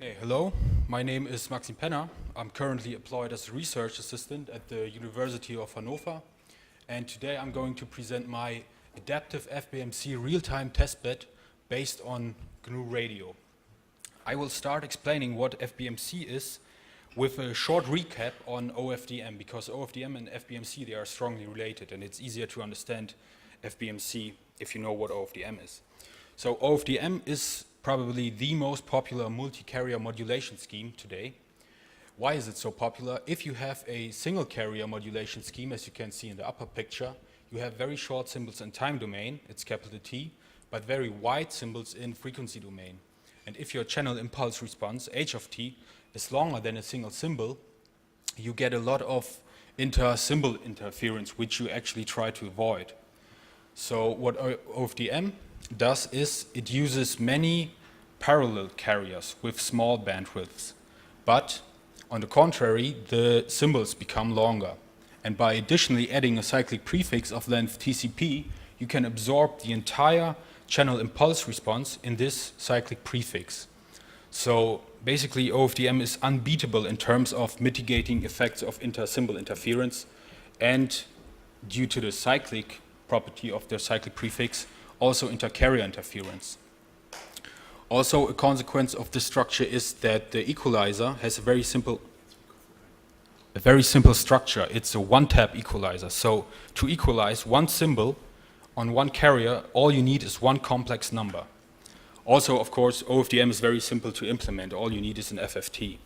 Okay, hello, my name is Maxim. I'm currently employed as a research assistant at the University of Hannover, and today I'm going to present my adaptive FBMC real-time testbed based on GNURadio. I will start explaining what FBMC is with a short recap on OFDM, because OFDM and FBMC, they are strongly related, and it's easier to understand FBMC if you know what OFDM is. So OFDM is probably the most popular multi-carrier modulation scheme today. Why is it so popular? If you have a single carrier modulation scheme, as you can see in the upper picture, you have very short symbols in time domain, it's capital T, but very wide symbols in frequency domain. And if your channel impulse response, h of t, is longer than a single symbol, you get a lot of inter-symbol interference, which you actually try to avoid. So what OFDM does is it uses many parallel carriers with small bandwidths, but on the contrary, the symbols become longer. And by additionally adding a cyclic prefix of length TCP, you can absorb the entire channel impulse response in this cyclic prefix. So basically OFDM is unbeatable in terms of mitigating effects of inter-symbol interference, and due to the cyclic property of the cyclic prefix, also inter-carrier interference. Also, a consequence of this structure is that the equalizer has a very simple structure. It's a one-tap equalizer. So to equalize one symbol on one carrier, all you need is one complex number. Also, of course, OFDM is very simple to implement. All you need is an FFT.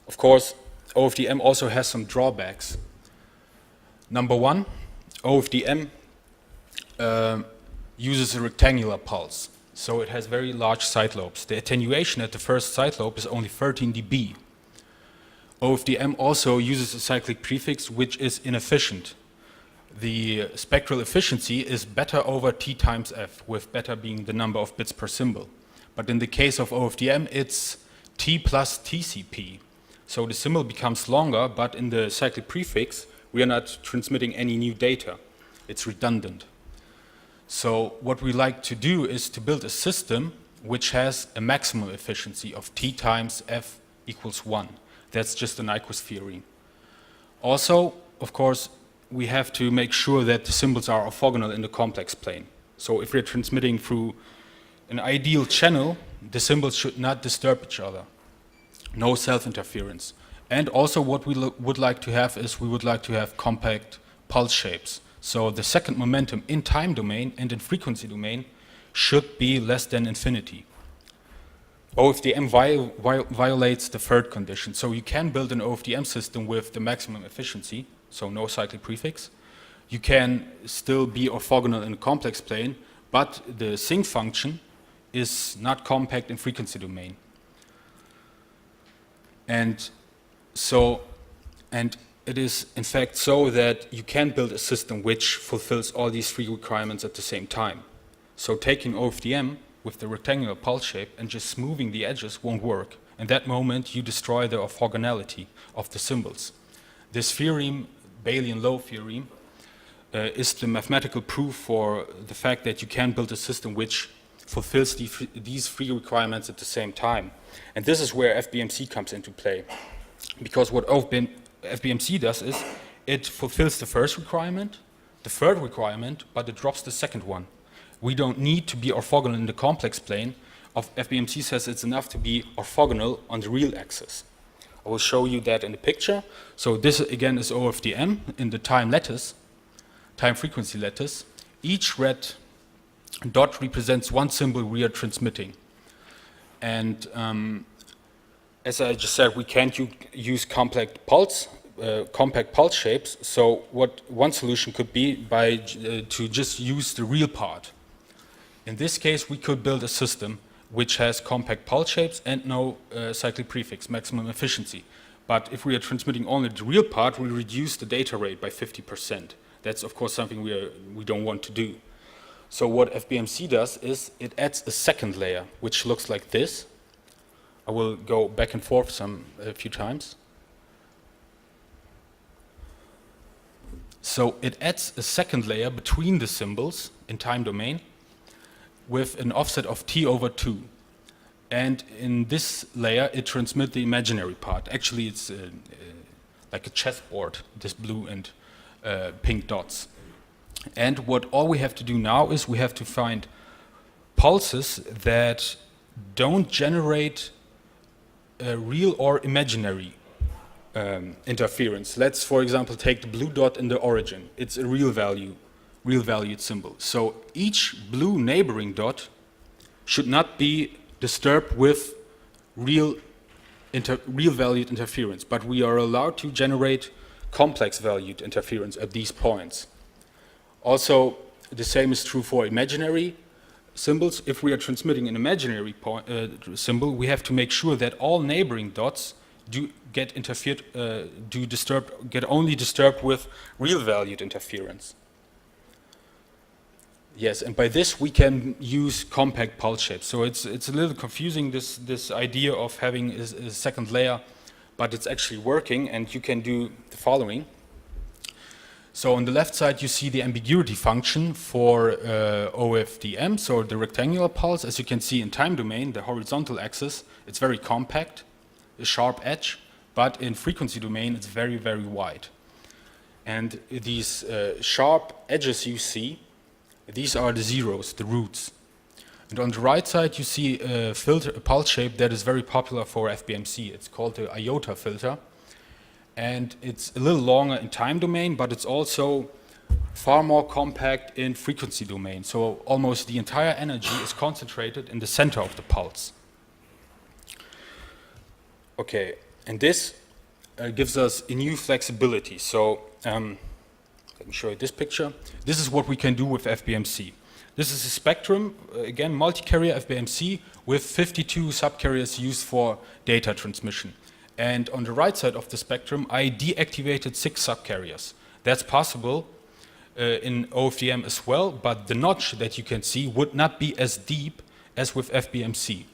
Of course, OFDM also has some drawbacks. Number one, OFDM uses a rectangular pulse, so it has very large side lobes. The attenuation at the first side lobe is only 13 dB. OFDM also uses a cyclic prefix which is inefficient. The spectral efficiency is beta over T times F, with beta being the number of bits per symbol. But in the case of OFDM, it's T plus TCP. So the symbol becomes longer, but in the cyclic prefix, we are not transmitting any new data. It's redundant. So what we like to do is to build a system which has a maximum efficiency of T times F equals 1. That's just an Nyquist theorem. Also, of course, we have to make sure that the symbols are orthogonal in the complex plane. So if we're transmitting through an ideal channel, the symbols should not disturb each other. No self-interference. And also what we would like to have is we would like to have compact pulse shapes. So the second momentum in time domain and in frequency domain should be less than infinity. OFDM violates the third condition. So you can build an OFDM system with the maximum efficiency, so no cyclic prefix. You can still be orthogonal in the complex plane, but the sync function is not compact in frequency domain. And it is in fact so that you can build a system which fulfills all these three requirements at the same time. So taking OFDM with the rectangular pulse shape and just smoothing the edges won't work. In that moment, you destroy the orthogonality of the symbols. This theorem, Bailey-Low theorem, is the mathematical proof for the fact that you can build a system which fulfills these three requirements at the same time. And this is where FBMC comes into play. Because what FBMC does is it fulfills the first requirement, the third requirement, but it drops the second one. We don't need to be orthogonal in the complex plane. FBMC says it's enough to be orthogonal on the real axis. I will show you that in the picture. So this again is OFDM in the time lattice, time frequency lattice. Each red dot represents one symbol we are transmitting. And as I just said, we can't use compact pulse shapes. So what one solution could be to just use the real part. In this case, we could build a system which has compact pulse shapes and no cyclic prefix, maximum efficiency. But if we are transmitting only the real part, we reduce the data rate by 50%. That's of course something we don't want to do. So what FBMC does is it adds a second layer, which looks like this. I will go back and forth a few times. So it adds a second layer between the symbols in time domain with an offset of t over 2. and in this layer it transmits the imaginary part. Actually it's like a chessboard, this blue and pink dots. And what all we have to do now is we have to find pulses that don't generate real or imaginary interference. Let's, for example, take the blue dot in the origin. It's a real valued symbol. So each blue neighboring dot should not be disturbed with real valued interference, but we are allowed to generate complex valued interference at these points. Also, the same is true for imaginary symbols. If we are transmitting an imaginary symbol, we have to make sure that all neighboring dots do get get only disturbed with real valued interference. Yes, and by this we can use compact pulse shapes. So it's a little confusing, this idea of having a second layer, but it's actually working, and you can do the following. So on the left side you see the ambiguity function for OFDM, so the rectangular pulse. As you can see in time domain, the horizontal axis, it's very compact, a sharp edge, but in frequency domain it's very, very wide. And these sharp edges you see, these are the zeros, the roots. And on the right side you see a pulse shape that is very popular for FBMC. It's called the iota filter. And it's a little longer in time domain, but it's also far more compact in frequency domain. So almost the entire energy is concentrated in the center of the pulse. Okay, and this gives us a new flexibility. So let me show you this picture. This is what we can do with FBMC. This is a spectrum, again, multi-carrier FBMC with 52 subcarriers used for data transmission. And on the right side of the spectrum, I deactivated 6 subcarriers. That's possible in OFDM as well, but the notch that you can see would not be as deep as with FBMC.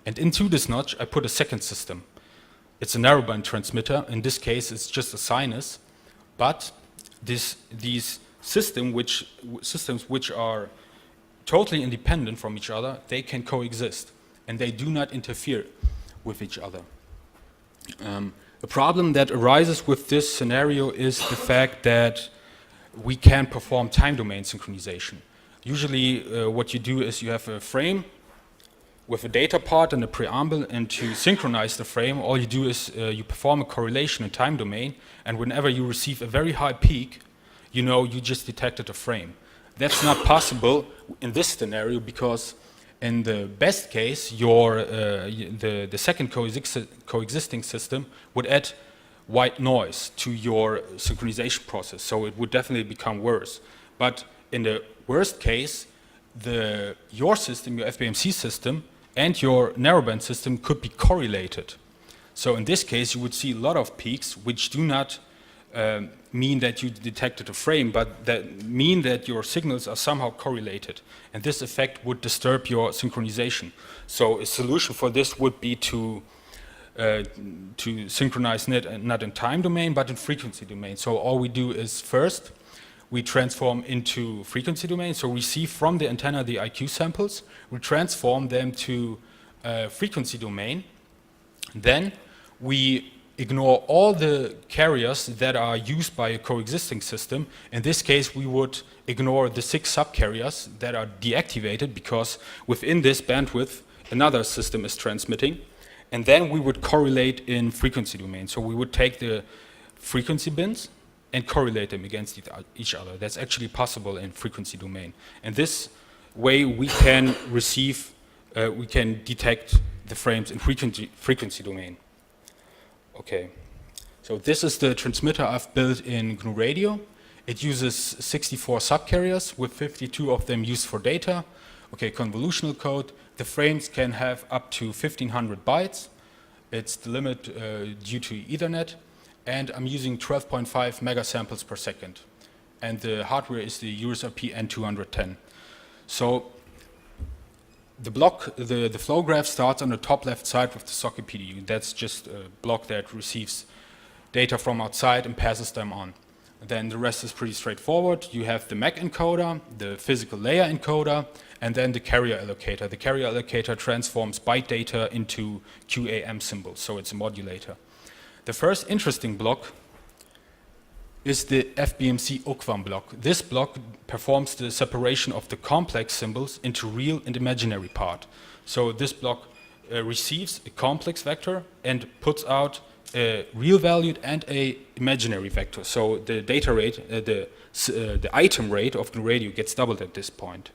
And into this notch, I put a second system. It's a narrowband transmitter. In this case, it's just a sinus. But these systems which are totally independent from each other, they can coexist. And they do not interfere with each other. A problem that arises with this scenario is the fact that we can perform time domain synchronization. Usually what you do is you have a frame with a data part and a preamble, and to synchronize the frame, all you do is you perform a correlation in time domain, and whenever you receive a very high peak, you know you just detected a frame. That's not possible in this scenario because in the best case, the second coexisting system would add white noise to your synchronization process, so it would definitely become worse. But in the worst case, your system, your FBMC system, and your narrowband system could be correlated. So in this case, you would see a lot of peaks which do not mean that you detected a frame, but that mean that your signals are somehow correlated. And this effect would disturb your synchronization. So a solution for this would be to synchronize not in time domain, but in frequency domain. So all we do is first, we transform into frequency domain. So we receive from the antenna the IQ samples, we transform them to frequency domain. Then we ignore all the carriers that are used by a coexisting system. In this case, we would ignore the 6 subcarriers that are deactivated because within this bandwidth, another system is transmitting. And then we would correlate in frequency domain. So we would take the frequency bins and correlate them against each other. That's actually possible in frequency domain. And this way we can we can detect the frames in frequency domain. Okay, so this is the transmitter I've built in GNURadio. It uses 64 subcarriers with 52 of them used for data. Okay, convolutional code. The frames can have up to 1500 bytes. It's the limit due to Ethernet. And I'm using 12.5 megasamples per second. And the hardware is the USRP N210. So the flow graph starts on the top left side with the socket PDU. That's just a block that receives data from outside and passes them on. Then the rest is pretty straightforward. You have the MAC encoder, the physical layer encoder, and then the carrier allocator. The carrier allocator transforms byte data into QAM symbols, so it's a modulator. The first interesting block is the FBMC OQAM block. This block performs the separation of the complex symbols into real and imaginary part. So this block receives a complex vector and puts out a real valued and a imaginary vector. So the data rate, the item rate of the radio gets doubled at this point.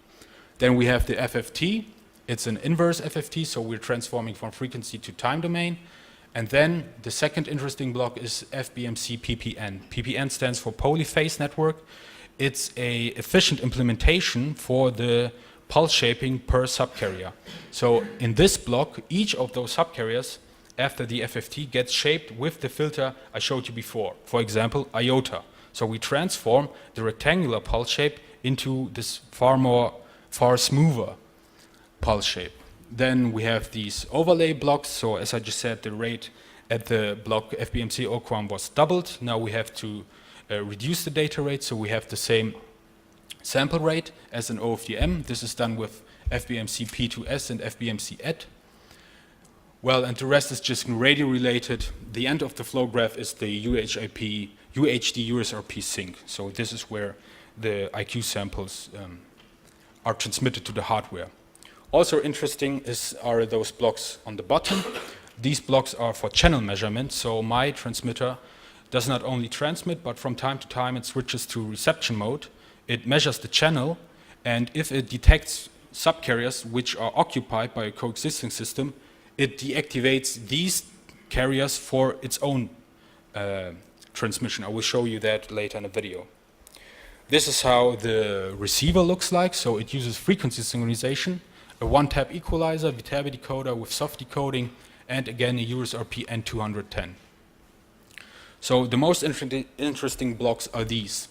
Then we have the FFT. It's an inverse FFT, so we're transforming from frequency to time domain. And then the second interesting block is FBMC PPN. PPN stands for polyphase network. It's a efficient implementation for the pulse shaping per subcarrier. So in this block, each of those subcarriers after the FFT gets shaped with the filter I showed you before. For example, iota. So we transform the rectangular pulse shape into this far smoother pulse shape. Then we have these overlay blocks. So as I just said, the rate at the block FBMC OQAM was doubled. Now we have to reduce the data rate, so we have the same sample rate as an OFDM. This is done with FBMC P2S and FBMC ED. Well, and the rest is just GNURadio related. The end of the flow graph is the UHD USRP sync. So this is where the IQ samples are transmitted to the hardware. Also interesting are those blocks on the bottom. These blocks are for channel measurement, so my transmitter does not only transmit, but from time to time it switches to reception mode. It measures the channel, and if it detects subcarriers which are occupied by a coexisting system, it deactivates these carriers for its own transmission. I will show you that later in the video. This is how the receiver looks like. So it uses frequency synchronization, a one-tap equalizer, Viterbi decoder with soft decoding, and again a USRP N210. So the most interesting blocks are these.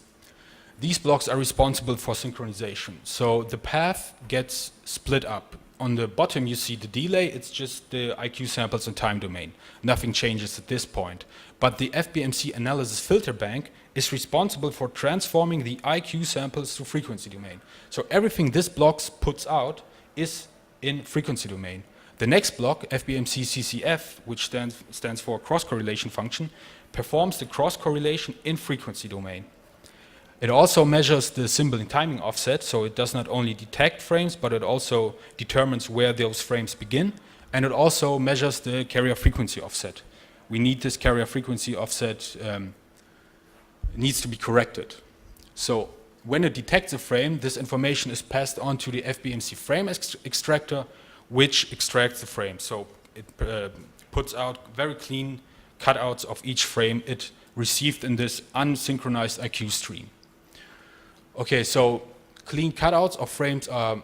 These blocks are responsible for synchronization. So the path gets split up. On the bottom you see the delay, it's just the IQ samples and time domain. Nothing changes at this point. But the FBMC analysis filter bank is responsible for transforming the IQ samples to frequency domain. So everything this block puts out is in frequency domain. The next block, FBMC CCF, which stands for cross correlation function, performs the cross correlation in frequency domain. It also measures the symbol in timing offset, so it does not only detect frames, but it also determines where those frames begin, and it also measures the carrier frequency offset. We need this carrier frequency offset, needs to be corrected. So when it detects a frame, this information is passed on to the FBMC frame extractor, which extracts the frame. So it puts out very clean cutouts of each frame it received in this unsynchronized IQ stream. Okay, so clean cutouts of frames are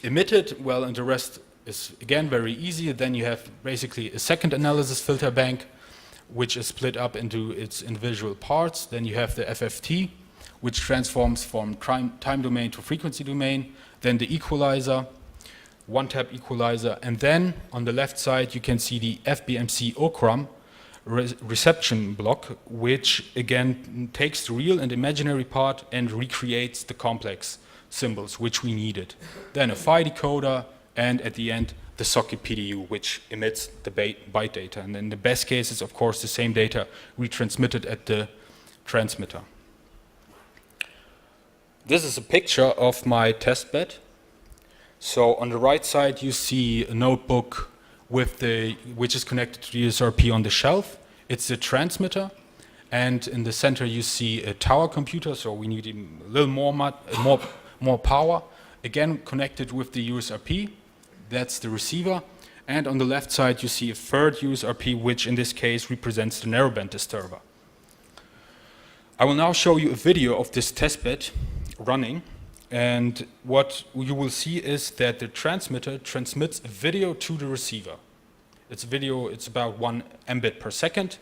emitted, well, and the rest is again very easy. Then you have basically a second analysis filter bank, which is split up into its individual parts. Then you have the FFT, which transforms from time domain to frequency domain. Then the equalizer, one-tap equalizer, and then on the left side you can see the FBMC OQAM reception block, which again takes the real and imaginary part and recreates the complex symbols which we needed. Then a PHY decoder, and at the end the socket PDU, which emits the byte data. And in the best case is of course the same data retransmitted at the transmitter. This is a picture of my test bed. So on the right side you see a notebook which is connected to the USRP on the shelf. It's the transmitter, and in the center you see a tower computer, so we need a little more power. Again, connected with the USRP, that's the receiver. And on the left side you see a third USRP, which in this case represents the narrowband disturber. I will now show you a video of this testbed running. And what you will see is that the transmitter transmits a video to the receiver. It's about 1 Mbit per second.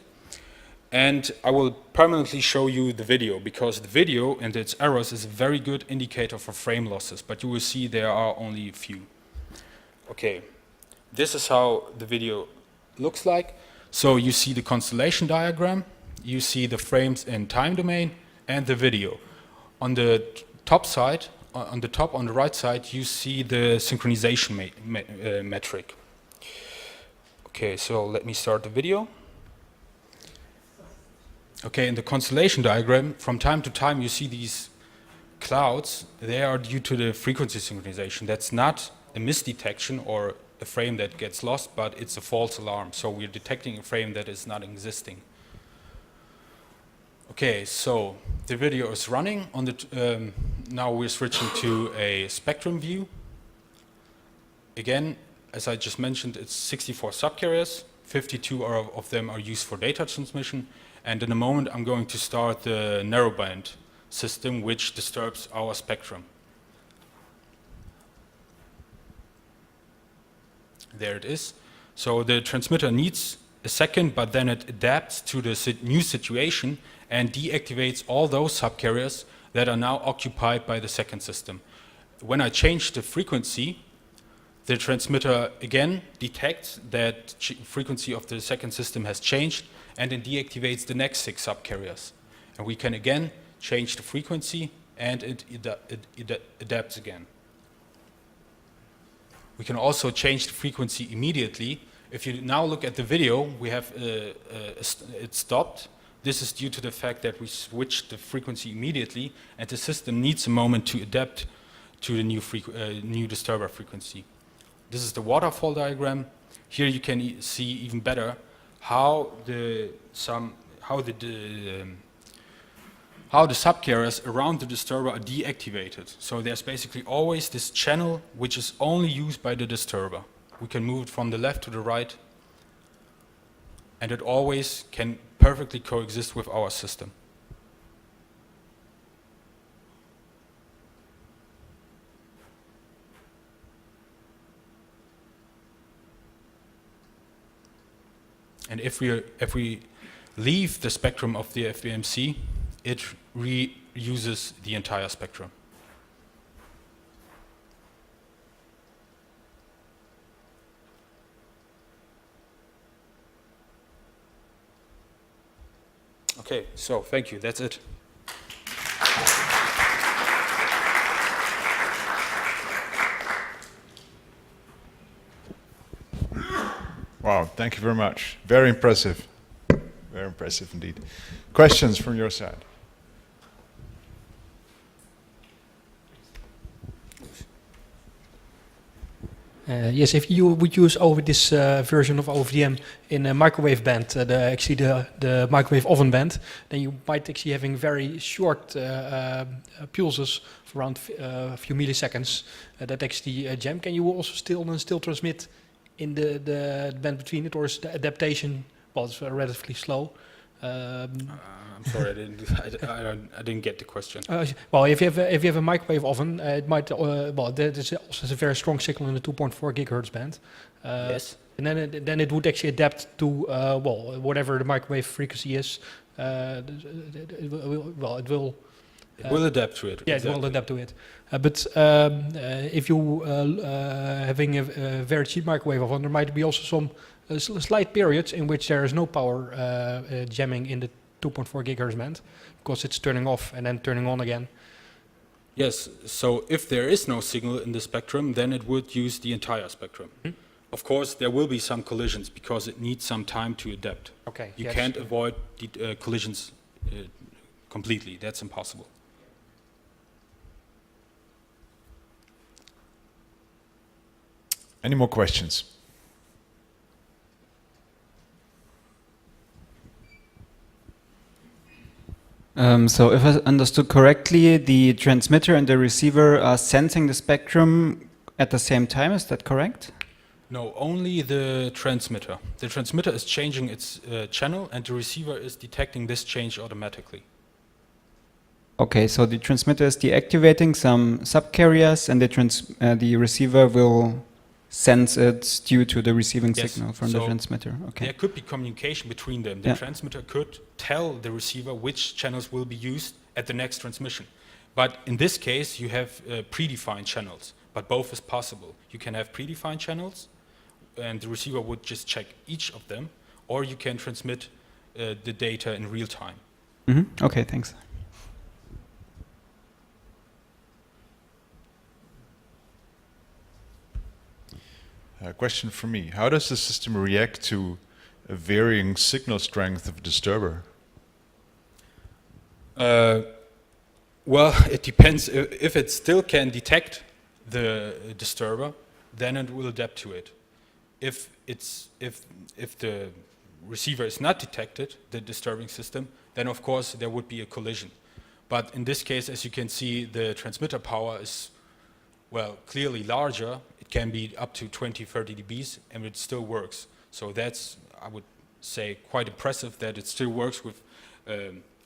And I will permanently show you the video, because the video and its errors is a very good indicator for frame losses, but you will see there are only a few. Okay, this is how the video looks like. So you see the constellation diagram. you see the frames in time domain and the video. On the top side, on the right side, you see the synchronization metric. Okay, so let me start the video. Okay, in the constellation diagram, from time to time you see these clouds. They are due to the frequency synchronization. That's not a misdetection or a frame that gets lost, but it's a false alarm. So we're detecting a frame that is not existing. Okay, so the video is running. On the now we're switching to a spectrum view. Again, as I just mentioned, it's 64 subcarriers. 52 of them are used for data transmission. And in a moment, I'm going to start the narrowband system, which disturbs our spectrum. There it is. So the transmitter needs a second, but then it adapts to the new situation and deactivates all those subcarriers that are now occupied by the second system. When I change the frequency, the transmitter again detects that frequency of the second system has changed, and it deactivates the next 6 subcarriers. And we can again change the frequency, and it adapts again. We can also change the frequency immediately. If you now look at the video, we have it stopped. This is due to the fact that we switched the frequency immediately, and the system needs a moment to adapt to the new disturber frequency. This is the waterfall diagram. Here you can see even better how the subcarriers around the disturber are deactivated. So there's basically always this channel which is only used by the disturber. We can move it from the left to the right, and it always can perfectly coexist with our system. And if we leave the spectrum of the FBMC, it reuses the entire spectrum. Okay, so thank you, that's it. Wow, thank you very much. Very impressive. Very impressive indeed. Questions from your side? Yes, if you would use this version of OFDM in a microwave band, the microwave oven band, then you might actually having very short pulses of around a few milliseconds that actually jam. Can you also still transmit in the band between it, or is the adaptation it's relatively slow? I'm sorry, I didn't get the question. Well, if you have a microwave oven, it might there's also a very strong signal in the 2.4 gigahertz band. Yes. And then it would actually adapt to whatever the microwave frequency is. It will adapt to it. Yeah, exactly. It will adapt to it. But if you having a very cheap microwave oven, there might be also some slight periods in which there is no power jamming in the 2.4 gigahertz band, because it's turning off and then turning on again. Yes, so if there is no signal in the spectrum, then it would use the entire spectrum. Mm-hmm. Of course, there will be some collisions because it needs some time to adapt. Okay. You can't avoid the collisions completely. That's impossible. Any more questions? So if I understood correctly, the transmitter and the receiver are sensing the spectrum at the same time, is that correct? No, only the transmitter. The transmitter is changing its channel, and the receiver is detecting this change automatically. Okay, so the transmitter is deactivating some subcarriers, and the receiver will sense it due to the receiving signal from the transmitter. Okay. There could be communication between them. The transmitter could tell the receiver which channels will be used at the next transmission. But in this case, you have predefined channels, but both is possible. You can have predefined channels, and the receiver would just check each of them, or you can transmit the data in real time. Okay, thanks. A question from me. How does the system react to a varying signal strength of a disturber? Well, it depends. If it still can detect the disturber, then it will adapt to it. If the receiver is not detected, the disturbing system, then of course there would be a collision. But in this case, as you can see, the transmitter power is, well, clearly larger. It can be up to 20, 30 dBs, and it still works. So that's, I would say, quite impressive that it still works with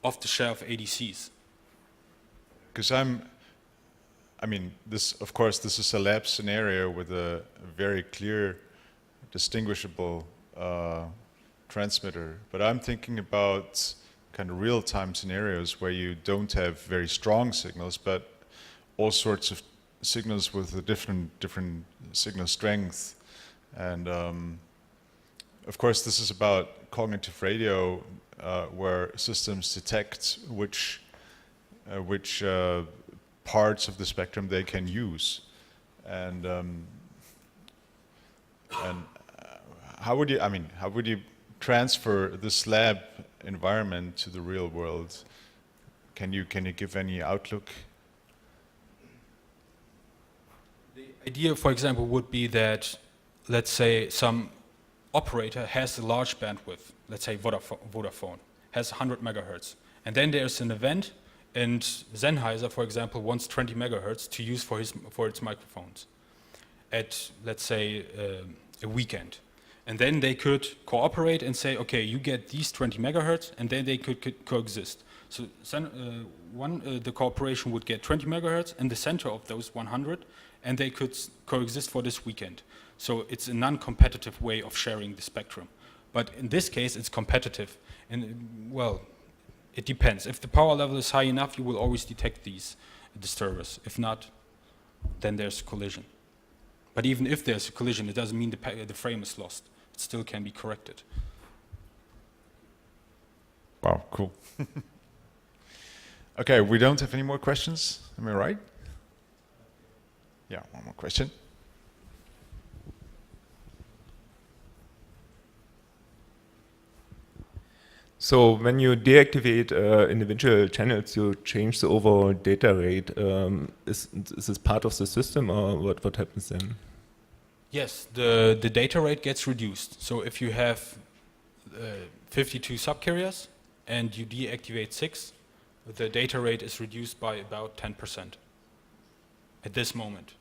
off-the-shelf ADCs. Because I mean, this, of course, this is a lab scenario with a very clear, distinguishable transmitter. But I'm thinking about kind of real-time scenarios where you don't have very strong signals, but all sorts of signals with a different signal strength. And of course, this is about cognitive radio, where systems detect which parts of the spectrum they can use. And how would you transfer this lab environment to the real world? Can you give any outlook? The idea, for example, would be that, let's say, some operator has a large bandwidth, let's say Vodafone, has 100 megahertz. And then there's an event, and Sennheiser, for example, wants 20 megahertz to use for its microphones at, let's say, a weekend. And then they could cooperate and say, okay, you get these 20 megahertz, and then they could coexist. So the cooperation would get 20 megahertz in the center of those 100, and they could coexist for this weekend. So it's a non-competitive way of sharing the spectrum. But in this case, it's competitive. And, well, it depends. If the power level is high enough, you will always detect these disturbers. If not, then there's collision. But even if there's a collision, it doesn't mean the frame is lost. It still can be corrected. Wow, cool. Okay, we don't have any more questions, am I right? Yeah, one more question. So when you deactivate individual channels, you change the overall data rate. Is this part of the system, or what happens then? Yes, the data rate gets reduced. So if you have 52 subcarriers and you deactivate 6, the data rate is reduced by about 10% at this moment.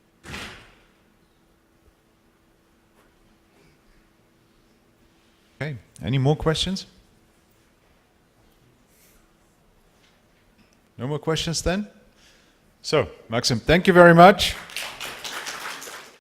Okay, any more questions? No more questions then? So, Maxim, thank you very much.